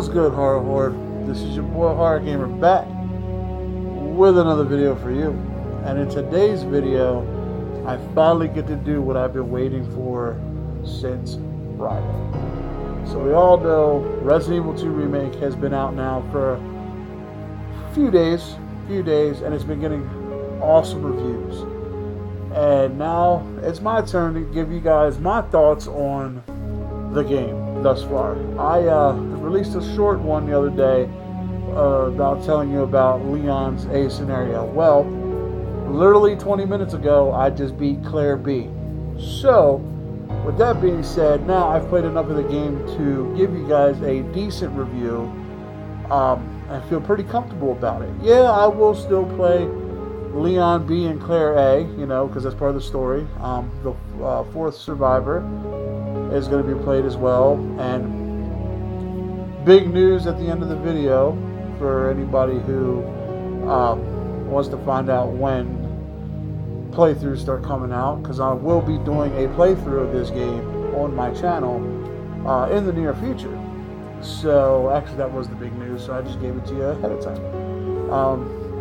What's good, Horror Horde? This is your boy Horror Gamer back with another video for you. And in today's video, I finally get to do what I've been waiting for since Friday. So we all know Resident Evil 2 Remake has been out now for a few days, and it's been getting awesome reviews. And now it's my turn to give you guys my thoughts on the game thus far. I released a short one the other day about telling you about Leon's A scenario. Well, literally 20 minutes ago, I just beat Claire B. So, with that being said, now I've played enough of the game to give you guys a decent review. I feel pretty comfortable about it. Yeah, I will still play Leon B and Claire A, you know, because that's part of the story. The fourth survivor is going to be played as well. And big news at the end of the video for anybody who wants to find out when playthroughs start coming out, because I will be doing a playthrough of this game on my channel in the near future. So actually that was the big news, so I just gave it to you ahead of time.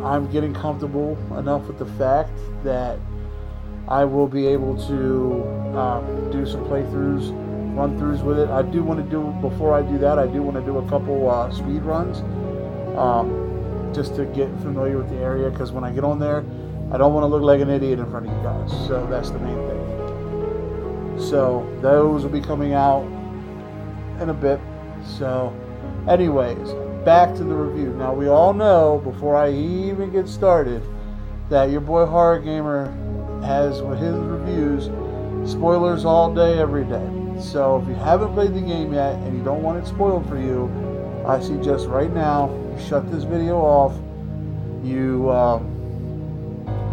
I'm getting comfortable enough with the fact that I will be able to do some playthroughs, run-throughs with it. I do want to do, before I do that, I do want to do a couple speed runs just to get familiar with the area, because when I get on there, I don't want to look like an idiot in front of you guys. So that's the main thing. So those will be coming out in a bit. So anyways, back to the review. Now we all know, before I even get started, that your boy Horror Gamer has, with his reviews, spoilers all day, every day. So if you haven't played the game yet and you don't want it spoiled for you, I suggest right now you shut this video off, you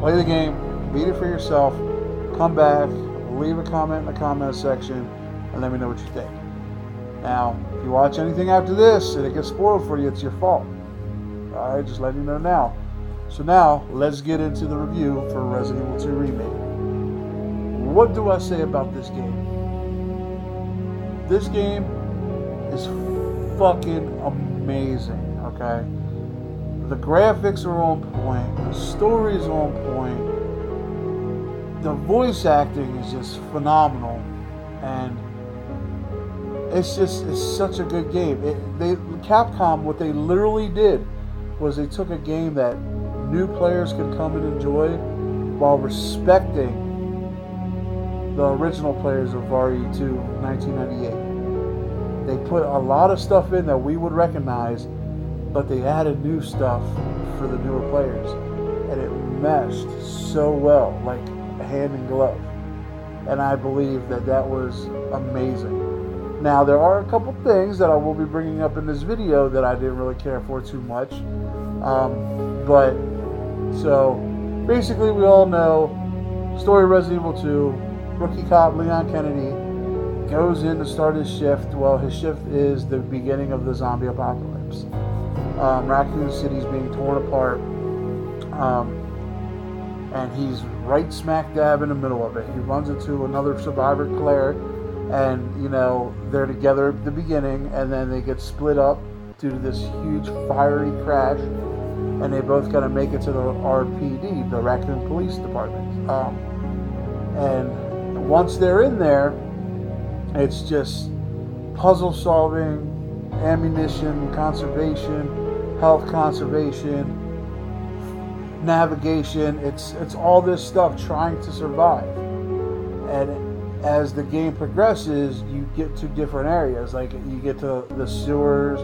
play the game, beat it for yourself, come back, leave a comment in the comment section, and let me know what you think. Now, if you watch anything after this and it gets spoiled for you, it's your fault. Alright, just letting you know now. So now, let's get into the review for Resident Evil 2 Remake. What do I say about this game? This game is fucking amazing, okay? The graphics are on point, the story is on point, the voice acting is just phenomenal, and it's such a good game. Capcom, what they literally did was they took a game that new players can come and enjoy while respecting the original players of RE2 1998. They put a lot of stuff in that we would recognize, but they added new stuff for the newer players, and it meshed so well, like hand in glove. And I believe that that was amazing. Now, there are a couple things that I will be bringing up in this video that I didn't really care for too much. But, so, basically we all know, story of Resident Evil 2, rookie cop Leon Kennedy goes in to start his shift. Well, his shift is the beginning of the zombie apocalypse. Raccoon City's being torn apart, and he's right smack dab in the middle of it. He runs into another survivor, Claire, and, you know, they're together at the beginning, and then they get split up due to this huge fiery crash, and they both got to make it to the RPD, the Raccoon Police Department. And once they're in there, it's just puzzle solving, ammunition conservation, health conservation, navigation. It's all this stuff trying to survive. And as the game progresses, you get to different areas. Like, you get to the sewers,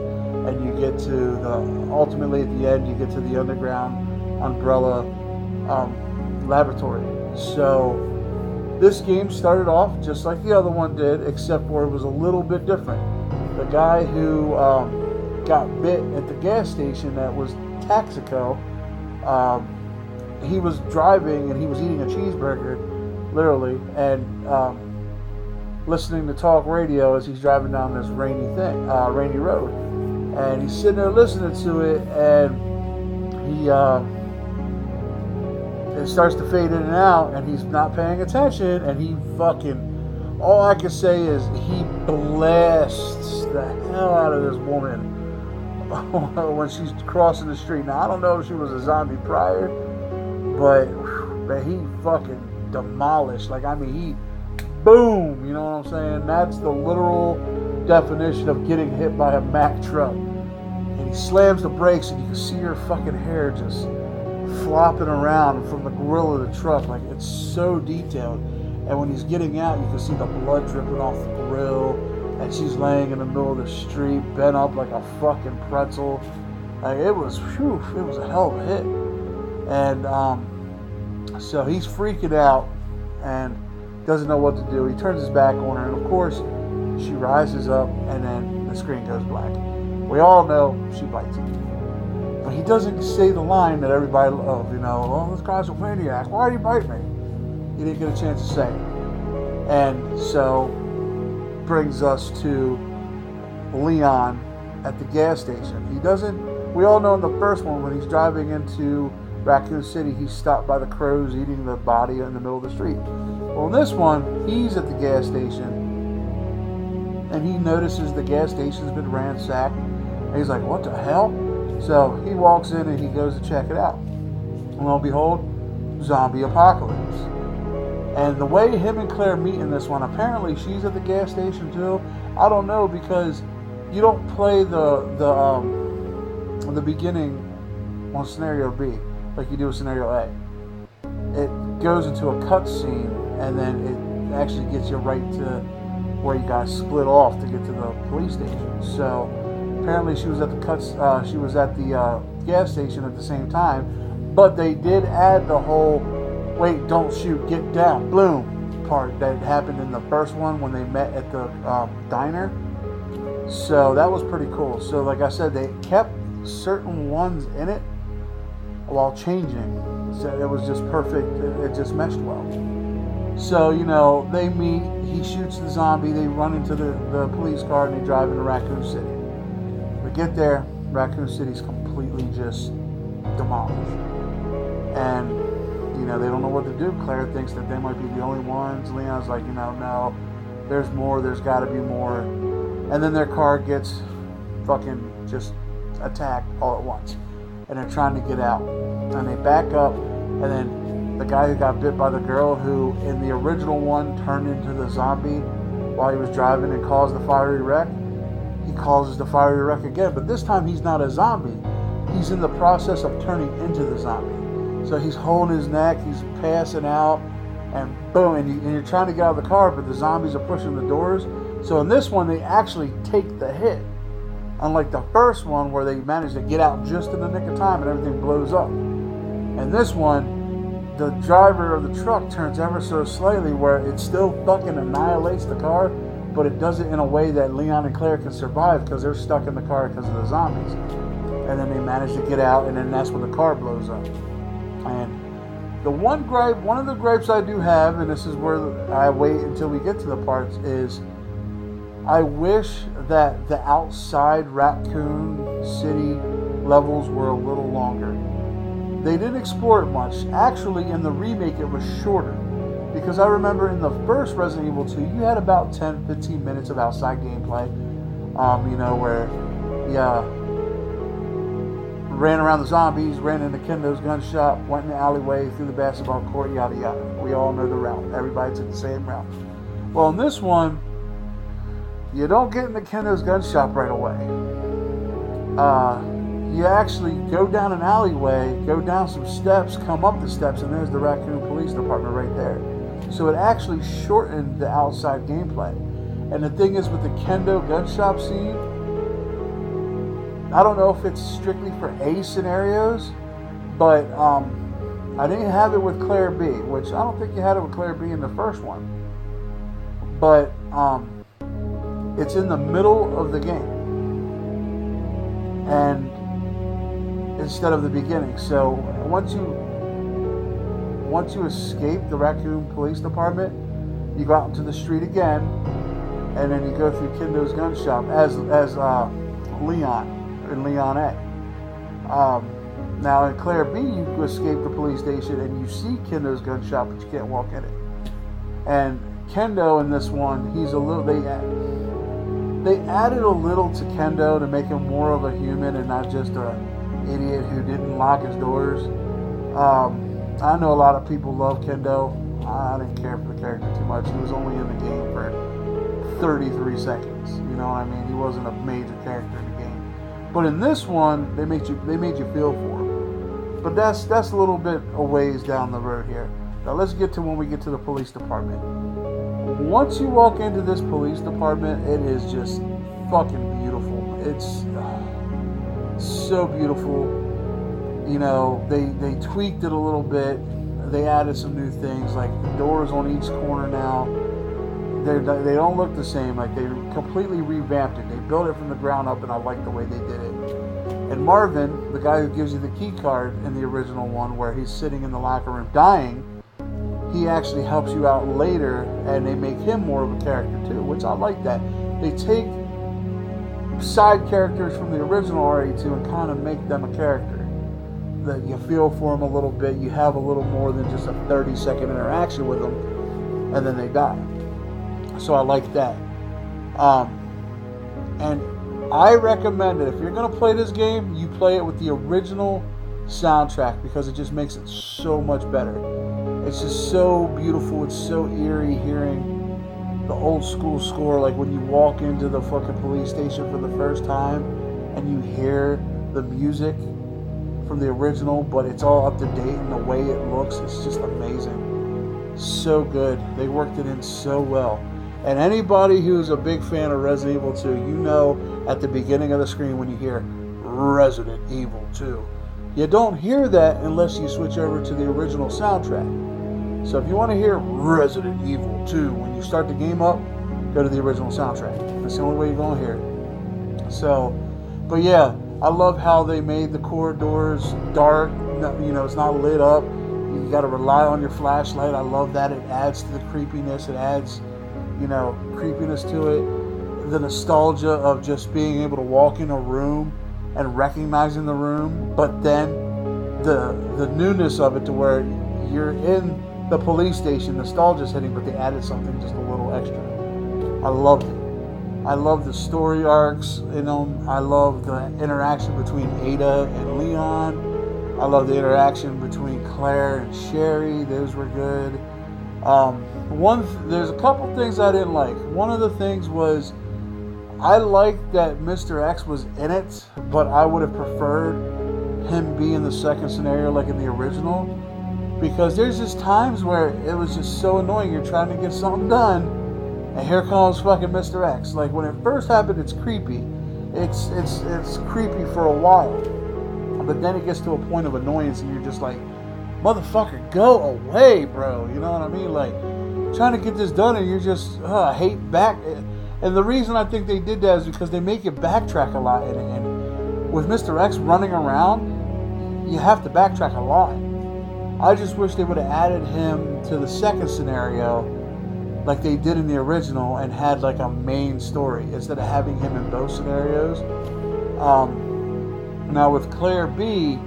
and you get to the, ultimately at the end, you get to the underground Umbrella laboratory. So this game started off just like the other one did, except for it was a little bit different. The guy who got bit at the gas station, that was Taxico, he was driving and he was eating a cheeseburger, literally, and listening to talk radio as he's driving down this rainy road. And he's sitting there listening to it, and he it starts to fade in and out, and he's not paying attention, and he fucking, all I can say is he blasts the hell out of this woman when she's crossing the street. Now I don't know if she was a zombie prior, but he fucking demolished. Like, I mean, he boom, you know what I'm saying? That's the literal definition of getting hit by a Mack truck. And he slams the brakes, and you can see her fucking hair just flopping around from the grill of the truck. Like, it's so detailed. And when he's getting out, you can see the blood dripping off the grill, and she's laying in the middle of the street, bent up like a fucking pretzel. Like, it was a hell of a hit. And so he's freaking out and doesn't know what to do. He turns his back on her, and of course, she rises up, and then the screen goes black. We all know she bites him. But he doesn't say the line that everybody loves, you know, oh, this guy's a maniac. Why do you bite me? He didn't get a chance to say it. And so, brings us to Leon at the gas station. He doesn't, we all know in the first one, when he's driving into Raccoon City, he's stopped by the crows eating the body in the middle of the street. Well, in this one, he's at the gas station, and he notices the gas station's been ransacked, and he's like, what the hell? So he walks in and he goes to check it out. And lo and behold, zombie apocalypse. And the way him and Claire meet in this one, apparently she's at the gas station too. I don't know, because you don't play the beginning on scenario B like you do with scenario A. It goes into a cutscene, and then it actually gets you right to where you guys split off to get to the police station. So apparently she was at the gas station at the same time, but they did add the whole wait, don't shoot, get down, bloom part that happened in the first one when they met at the diner. So that was pretty cool. So like I said, they kept certain ones in it while changing. So it was just perfect. It just meshed well. So, you know, they meet, he shoots the zombie, they run into the police car, and they drive into Raccoon City. We get there, Raccoon City's completely just demolished. And, you know, they don't know what to do. Claire thinks that they might be the only ones. Leon's like, you know, no, there's more, there's got to be more. And then their car gets fucking just attacked all at once. And they're trying to get out. And they back up, and then the guy who got bit by the girl, who in the original one turned into the zombie while he was driving and caused the fiery wreck, he causes the fiery wreck again. But this time he's not a zombie. He's in the process of turning into the zombie. So he's holding his neck, he's passing out, and boom, and you're trying to get out of the car, but the zombies are pushing the doors. So in this one, they actually take the hit. Unlike the first one, where they managed to get out just in the nick of time and everything blows up. And this one, the driver of the truck turns ever so slightly where it still fucking annihilates the car, but it does it in a way that Leon and Claire can survive because they're stuck in the car because of the zombies. And then they manage to get out, and then that's when the car blows up. And the one of the gripes I do have, and this is where I wait until we get to the parts, is I wish that the outside Raccoon City levels were a little longer. They didn't explore it much. Actually, in the remake, it was shorter. Because I remember in the first Resident Evil 2, you had about 10-15 minutes of outside gameplay. You know, where ran around the zombies, ran into Kendo's gun shop, went in the alleyway, through the basketball court, yada yada. We all know the route. Everybody took the same route. Well, in this one, you don't get into Kendo's gun shop right away. You actually go down an alleyway, go down some steps, come up the steps, and there's the Raccoon Police Department right there. So it actually shortened the outside gameplay. And the thing is, with the Kendo gun shop scene, I don't know if it's strictly for A scenarios, but I didn't have it with Claire B, which I don't think you had it with Claire B in the first one. But it's in the middle of the game, and instead of the beginning. So once you escape the Raccoon Police Department, you go out into the street again, and then you go through Kendo's gun shop as Leon in Leon A. Now in Claire B, you escape the police station and you see Kendo's gun shop, but you can't walk in it. And Kendo in this one, he's a little, they added a little to Kendo to make him more of a human and not just a idiot who didn't lock his doors. I know a lot of people love Kendo. I didn't care for the character too much. He was only in the game for 33 seconds. You know what I mean? He wasn't a major character in the game. But in this one, they made you feel for him. But that's a little bit a ways down the road here. Now let's get to when we get to the police department. Once you walk into this police department, it is just fucking beautiful. It's so beautiful. You know, they tweaked it a little bit. They added some new things, like the doors on each corner now. They don't look the same. Like, they completely revamped it. They built it from the ground up, and I like the way they did it. And Marvin, the guy who gives you the key card in the original one, where he's sitting in the locker room dying, he actually helps you out later, and they make him more of a character too, which I like that. They take side characters from the original RE2 and kind of make them a character. That you feel for them a little bit, you have a little more than just a 30-second interaction with them, and then they die. So I like that. And I recommend that if you're going to play this game, you play it with the original soundtrack, because it just makes it so much better. It's just so beautiful. It's so eerie hearing the old school score, like when you walk into the fucking police station for the first time and you hear the music from the original, but it's all up to date, and the way it looks, it's just amazing. So good. They worked it in so well. And anybody who's a big fan of Resident Evil 2, you know at the beginning of the screen when you hear Resident Evil 2. You don't hear that unless you switch over to the original soundtrack. So if you want to hear Resident Evil 2 when you start the game up, go to the original soundtrack. That's the only way you're going to hear it. So, but yeah, I love how they made the corridors dark. You know, it's not lit up. You got to rely on your flashlight. I love that. It adds to the creepiness. It adds, you know, creepiness to it. The nostalgia of just being able to walk in a room and recognizing the room, but then the newness of it to where you're in the police station, nostalgia's hitting, but they added something just a little extra. I loved it. I love the story arcs in them. I love the interaction between Ada and Leon. I love the interaction between Claire and Sherry. Those were good. There's a couple things I didn't like. One of the things was I liked that Mr. X was in it, but I would have preferred him be in the second scenario like in the original, because there's just times where it was just so annoying. You're trying to get something done, and here comes fucking Mr. X. Like, when it first happened, it's creepy. It's creepy for a while. But then it gets to a point of annoyance, and you're just like, motherfucker, go away, bro. You know what I mean? Like, trying to get this done, and you're just, I hate back. And the reason I think they did that is because they make you backtrack a lot. And with Mr. X running around, you have to backtrack a lot. I just wish they would have added him to the second scenario like they did in the original, and had like a main story instead of having him in both scenarios. Now with Claire B,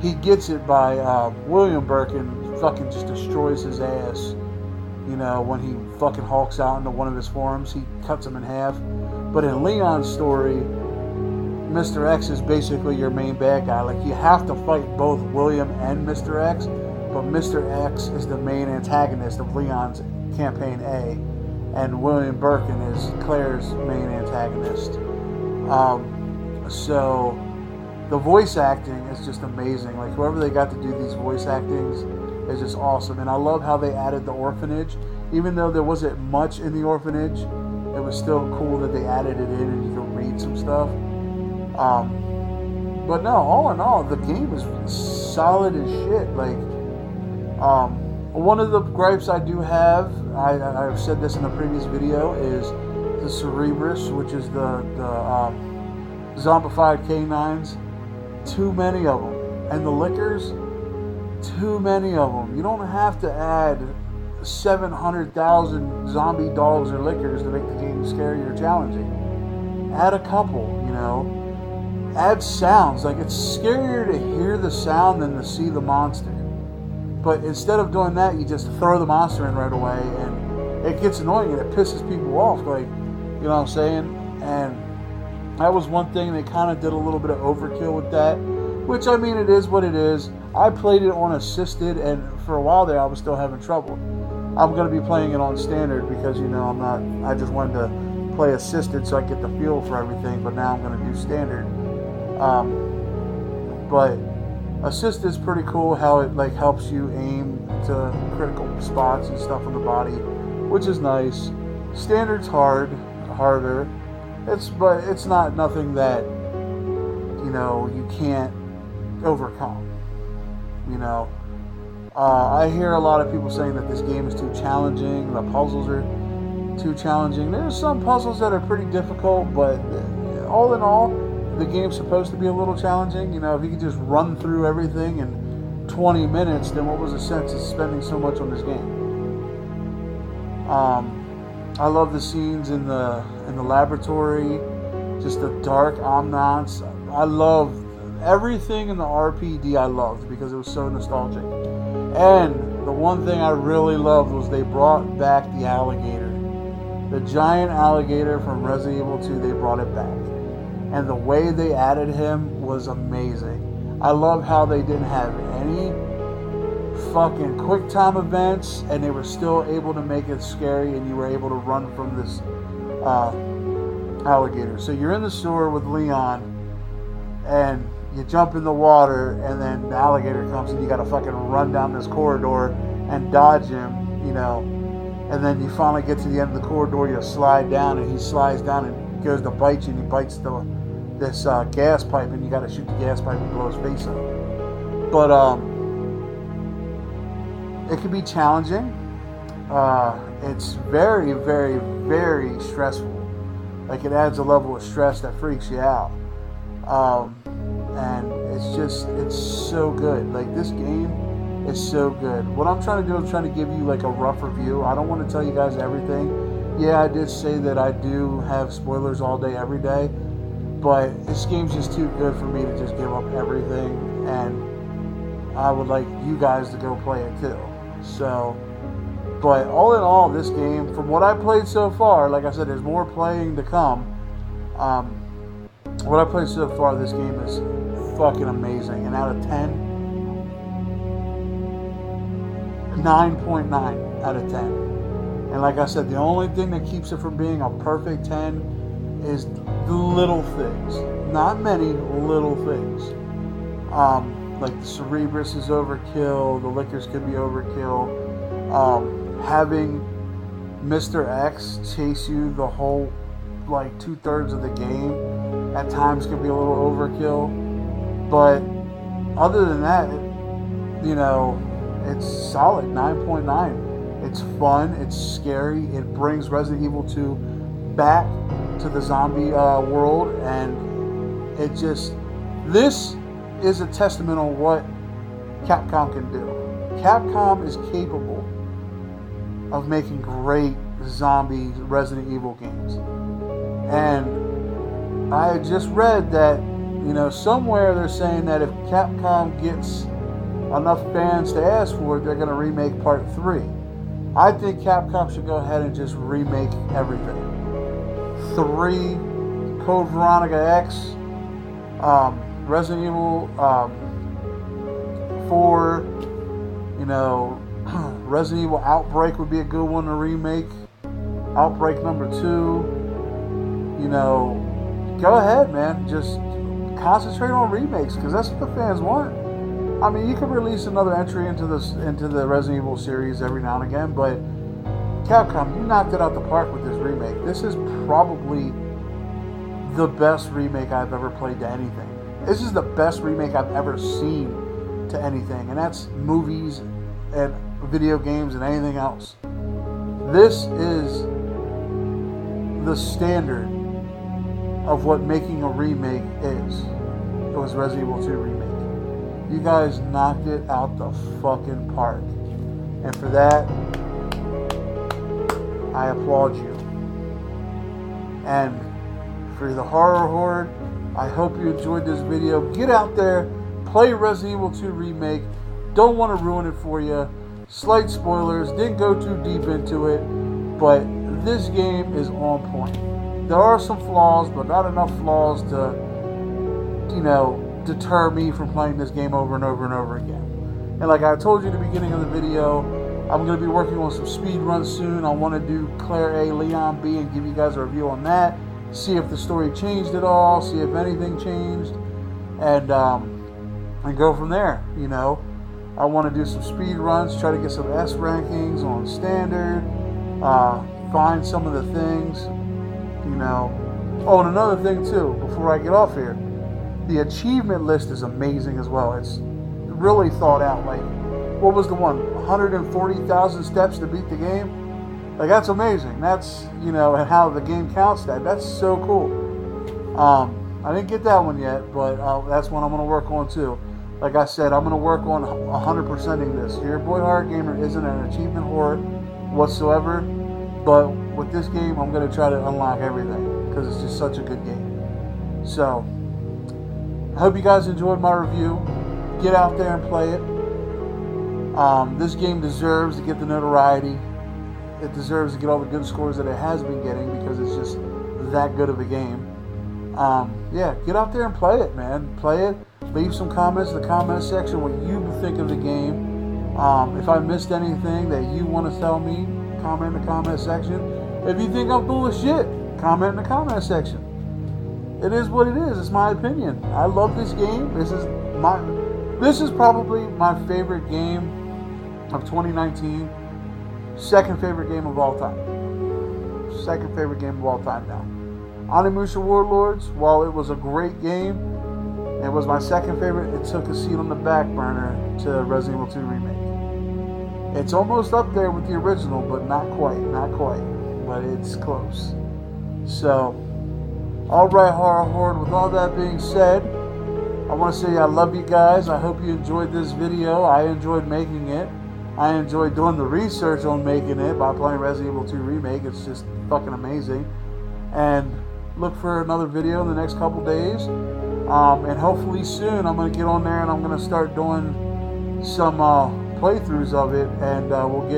he gets it by William Birkin fucking just destroys his ass. You know, when he fucking hulks out into one of his forms, he cuts him in half. But in Leon's story, Mr. X is basically your main bad guy. Like, you have to fight both William and Mr. X, but Mr. X is the main antagonist of Leon's Campaign A, and William Birkin is Claire's main antagonist. So the voice acting is just amazing. Like, whoever they got to do these voice actings is just awesome. And I love how they added the orphanage. Even though there wasn't much in the orphanage, it was still cool that they added it in and you could read some stuff. But no, all in all, the game is solid as shit. Like, one of the gripes I do have, I've said this in a previous video, is the Cerebrus, which is the zombified canines. Too many of them. And the lickers, too many of them. You don't have to add 700,000 zombie dogs or lickers to make the game scary or challenging. Add a couple, you know. Add sounds. Like, it's scarier to hear the sound than to see the monster. But instead of doing that, you just throw the monster in right away, and it gets annoying and it pisses people off. Like, you know what I'm saying? And that was one thing they kind of did a little bit of overkill with that, which, I mean, it is what it is. I played it on assisted, and for a while there I was still having trouble. I'm going to be playing it on standard because, you know, I just wanted to play assisted so I get the feel for everything, but now I'm going to do standard. But assist is pretty cool, how it like helps you aim to critical spots and stuff on the body, which is nice. Standard's harder. But it's not nothing that, you know, you can't overcome. You know, I hear a lot of people saying that this game is too challenging. The puzzles are too challenging. There's some puzzles that are pretty difficult, but all in all, the game's supposed to be a little challenging. You know, if you could just run through everything in 20 minutes, then what was the sense of spending so much on this game? I love the scenes in the laboratory, just the dark ambiance. I love everything in the RPD. I loved because it was so nostalgic. And the one thing I really loved was they brought back the alligator, the giant alligator from Resident Evil 2. They brought it back. And the way they added him was amazing. I love how they didn't have any fucking quick time events, and they were still able to make it scary, and you were able to run from this alligator. So you're in the sewer with Leon, and you jump in the water, and then the alligator comes, and you gotta fucking run down this corridor and dodge him, you know. And then you finally get to the end of the corridor, you slide down, and he slides down and goes to bite you, and he bites this gas pipe, and you got to shoot the gas pipe and blow his face up. But it can be challenging. It's very, very, very stressful. Like, it adds a level of stress that freaks you out. And it's so good. Like, this game is so good. What I'm trying to do is trying to give you like a rough review. I don't want to tell you guys everything. Yeah, I did say that I do have spoilers all day, every day. But this game's just too good for me to just give up everything, and I would like you guys to go play it too. So, but all in all, this game, from what I played so far, like I said, there's more playing to come. What I played so far, this game is fucking amazing. And out of 10, 9.9 out of 10. And like I said, the only thing that keeps it from being a perfect 10 is the little things. Not many little things. Like the Cerebrus is overkill, the Lickers could be overkill. Having Mr. X chase you the whole, like, 2/3 of the game at times can be a little overkill. But other than that, you know, it's solid. 9.9. It's fun, it's scary, it brings Resident Evil 2 back to the zombie world, and it just, this is a testament on what Capcom can do. Capcom is capable of making great zombie Resident Evil games. And I just read that, you know, somewhere they're saying that if Capcom gets enough fans to ask for it, they're going to remake Part 3. I think Capcom should go ahead and just remake everything. 3, Code Veronica X, Resident Evil 4, you know, Resident Evil Outbreak would be a good one to remake. Outbreak number 2, you know, go ahead, man. Just concentrate on remakes, because that's what the fans want. I mean, you can release another entry into the Resident Evil series every now and again, but Capcom, you knocked it out the park with this remake. This is probably the best remake I've ever played to anything. This is the best remake I've ever seen to anything, and that's movies and video games and anything else. This is the standard of what making a remake is. It was Resident Evil 2 remake. You guys knocked it out the fucking park. And for that, I applaud you. And for the Horror Horde, I hope you enjoyed this video. Get out there, play Resident Evil 2 Remake. Don't want to ruin it for you. Slight spoilers, didn't go too deep into it, but this game is on point. there are some flaws, but not enough flaws to, you know, deter me from playing this game over and over and over again. And like I told you at the beginning of the video, I'm going to be working on some speed runs soon. I want to do Claire A, Leon B, and give you guys a review on that. See if the story changed at all. See if anything changed, and go from there. You know, I want to do some speed runs, try to get some S rankings on standard, find some of the things. You know. Oh, and another thing too, before I get off here, the achievement list is amazing as well. It's really thought out. Like, what was the one? 140,000 steps to beat the game. Like, that's amazing. That's, you know, and how the game counts that. That's so cool. I didn't get that one yet, but that's one I'm going to work on too. Like I said, I'm going to work on 100%ing this. Your boy Horror Gamer isn't an achievement whore whatsoever, but with this game, I'm going to try to unlock everything because it's just such a good game. So, I hope you guys enjoyed my review. Get out there and play it. This game deserves to get the notoriety. It deserves to get all the good scores that it has been getting because it's just that good of a game. Yeah, get out there and play it, man. Play it. Leave some comments in the comment section what you think of the game. If I missed anything that you want to tell me, comment in the comment section. If you think I'm full of shit, comment in the comment section. It is what it is. It's my opinion. I love this game. This is probably my favorite game of 2019. Second favorite game of all time. Second favorite game of all time now. Onimusha Warlords, while it was a great game, it was my second favorite. It took a seat on the back burner to Resident Evil 2 Remake. It's almost up there with the original, but not quite. But it's close. So, alright, Horror Horde, with all that being said, I want to say I love you guys. I hope you enjoyed this video. I enjoyed making it. I enjoyed doing the research on making it by playing Resident Evil 2 Remake. It's just fucking amazing. And look for another video in the next couple days. And hopefully soon I'm going to get on there and I'm going to start doing some playthroughs of it. And we'll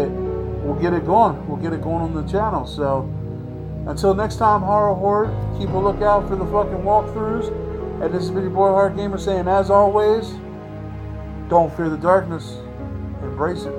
get it going. We'll get it going on the channel. So until next time, Horror Horde, keep a lookout for the fucking walkthroughs. And this has been your boy Horror Gamer saying, as always, don't fear the darkness. Embrace it.